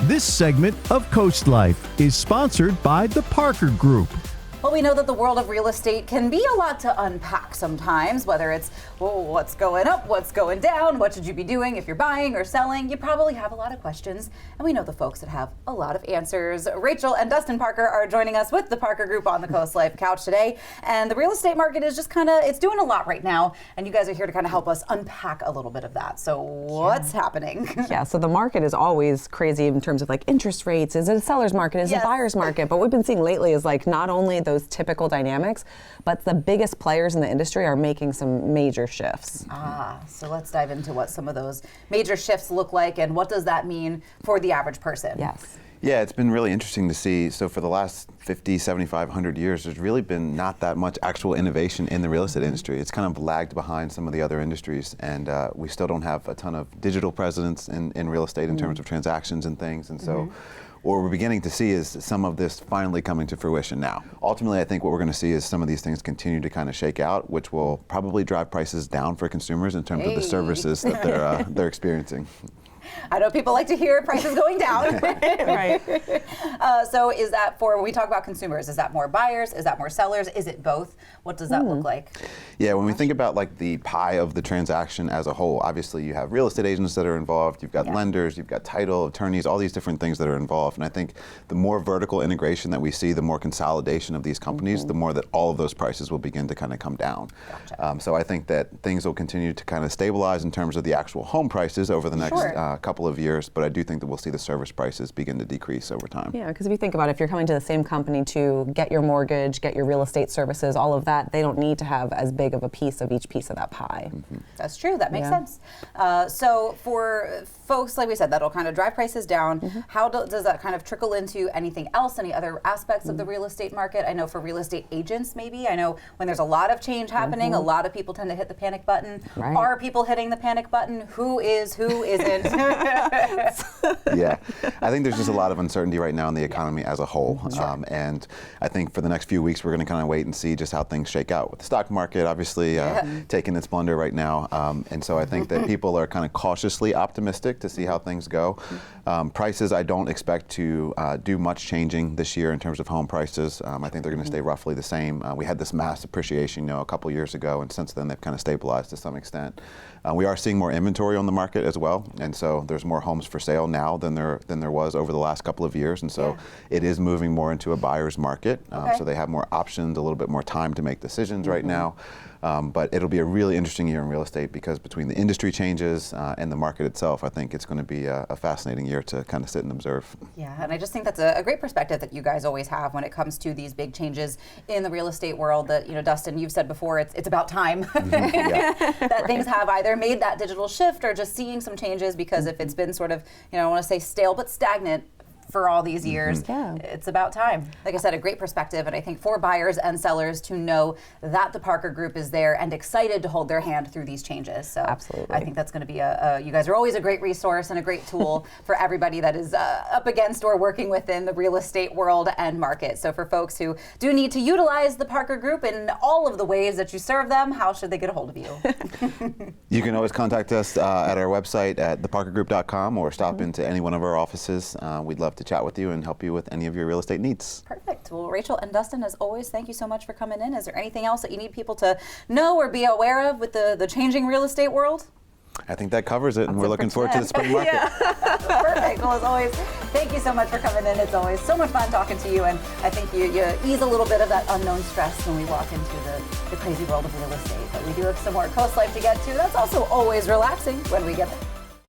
This segment of CoastLife is sponsored by the Parker Group. Well, we know that the world of real estate can be a lot to unpack sometimes, whether it's what's going up, what's going down, what should you be doing if you're buying or selling. You probably have a lot of questions, and we know the folks that have a lot of answers. Rachel and Dustin Parker are joining us with the Parker Group on the CoastLife couch today, and the real estate market is just it's doing a lot right now, and you guys are here to kind of help us unpack a little bit of that. So what's happening? Yeah, so the market is always crazy in terms of like interest rates. Is it a seller's market? Is it a buyer's market? But what we've been seeing lately is like not only those typical dynamics, but the biggest players in the industry are making some major shifts. So let's dive into what some of those major shifts look like and what does that mean for the average person? Yes. Yeah, it's been really interesting to see. So for the last 50, 75, 100 years, there's really been not that much actual innovation in the real estate industry. It's kind of lagged behind some of the other industries, and we still don't have a ton of digital presence in real estate in terms of transactions and things. And so what we're beginning to see is some of this finally coming to fruition now. Ultimately, I think what we're going to see is some of these things continue to kind of shake out, which will probably drive prices down for consumers in terms of the services that they're experiencing. I know people like to hear prices going down. Right. So is that when we talk about consumers, is that more buyers? Is that more sellers? Is it both? What does that look like? Yeah, when we think about like the pie of the transaction as a whole, obviously you have real estate agents that are involved, you've got lenders, you've got title, attorneys, all these different things that are involved. And I think the more vertical integration that we see, the more consolidation of these companies, the more that all of those prices will begin to kind of come down. Gotcha. So I think that things will continue to kind of stabilize in terms of the actual home prices over the next couple of years, but I do think that we'll see the service prices begin to decrease over time. Yeah, because if you think about it, if you're coming to the same company to get your mortgage, get your real estate services, all of that, they don't need to have as big of a piece of each piece of that pie. That's true. That makes sense. So for folks, like we said, that'll kind of drive prices down. How does that kind of trickle into anything else, any other aspects of the real estate market? I know for real estate agents, maybe. I know when there's a lot of change happening, a lot of people tend to hit the panic button. Right. Are people hitting the panic button? Who is, who isn't? Yeah, I think there's just a lot of uncertainty right now in the economy as a whole. And I think for the next few weeks, we're going to kind of wait and see just how things shake out with the stock market, obviously taking its blunder right now. And so I think that people are kind of cautiously optimistic to see how things go. Prices, I don't expect to do much changing this year in terms of home prices. I think they're going to stay roughly the same. We had this mass appreciation, a couple years ago, and since then they've kind of stabilized to some extent. We are seeing more inventory on the market as well, and so there's more homes for sale now than there was over the last couple of years, and so it is moving more into a buyer's market. So they have more options, a little bit more time to make decisions right now. But it'll be a really interesting year in real estate because between the industry changes and the market itself, I think it's going to be a fascinating year to kind of sit and observe. Yeah, and I just think that's a great perspective that you guys always have when it comes to these big changes in the real estate world that, Dustin, you've said before, it's about time that things have either made that digital shift or just seeing some changes, because if it's been sort of, I don't want to say stale, but stagnant for all these years, it's about time. Like I said, a great perspective, and I think for buyers and sellers to know that the Parker Group is there and excited to hold their hand through these changes. So absolutely, I think that's going to be you guys are always a great resource and a great tool for everybody that is up against or working within the real estate world and market. So for folks who do need to utilize the Parker Group in all of the ways that you serve them, how should they get a hold of you? You can always contact us at our website at theparkergroup.com or stop into any one of our offices. We'd love to chat with you and help you with any of your real estate needs. Perfect. Well, Rachel and Dustin, as always, thank you so much for coming in. Is there anything else that you need people to know or be aware of with the changing real estate world? I think that covers it, and we're looking forward to the spring market. Perfect. Well, as always, thank you so much for coming in. It's always so much fun talking to you, and I think you ease a little bit of that unknown stress when we walk into the crazy world of real estate. But we do have some more CoastLife to get to. That's also always relaxing when we get there.